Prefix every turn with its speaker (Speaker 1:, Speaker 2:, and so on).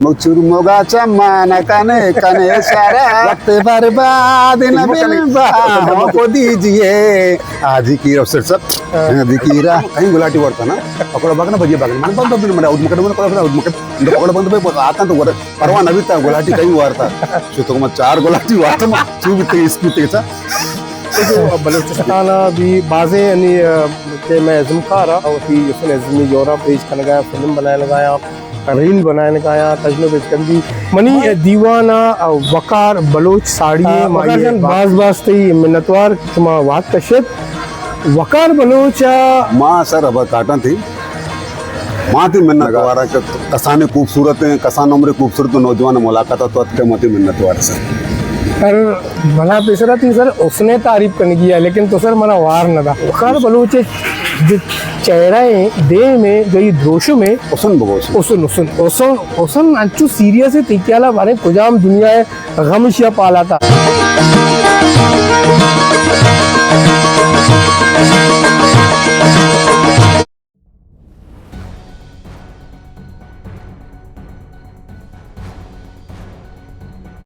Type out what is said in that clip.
Speaker 1: चुरमुगाच्या मानकाने कने सारा वक्त बर्बाद न बिलबाहों को दीजिए आधी की अवसर सब आधी की रा कहीं गुलाटी वरता ना अकोला बघ ना भजी बघ मन बंद बिन मला उदमकड मन कोला उदमकड अकोला बंद पे आता तो वर परवा नवीता गुलाटी काही वारता तो मग चार गुलाटी वारता मग तू भी इसकी तेचा
Speaker 2: बलूचिस्तान भी बाजे यानी के मैं ज़िमखारा और ही उसने ज़िमी यूरोप पेज कर लगाया फिल्म बनाने लगाया रील बनाने लगाया तजनो पेज कर दी मनी दीवाना वकार बलोच साड़ी माये बाज बाज थी मिन्नतवार तुमा वात कशेत वकार बलोच
Speaker 1: माँ सर अब काटन थी माँ थी मिन्नतवार कसाने खूबसूरत हैं कसान उम्र खूबसूरत नौजवान मुलाकात तो अत्य मती मिन्नतवार सर
Speaker 2: सर मला पेशरा थी सर उसने तारीफ करने की है लेकिन तो सर मना वार न था वकार बलोचे चेहरा है देह में जो ये द्रोशु में
Speaker 1: उसन बगोस
Speaker 2: उसन उसन उसन उसन अंचु सीरियस है तिक्याला बारे कुजाम दुनिया है गमशिया पाला था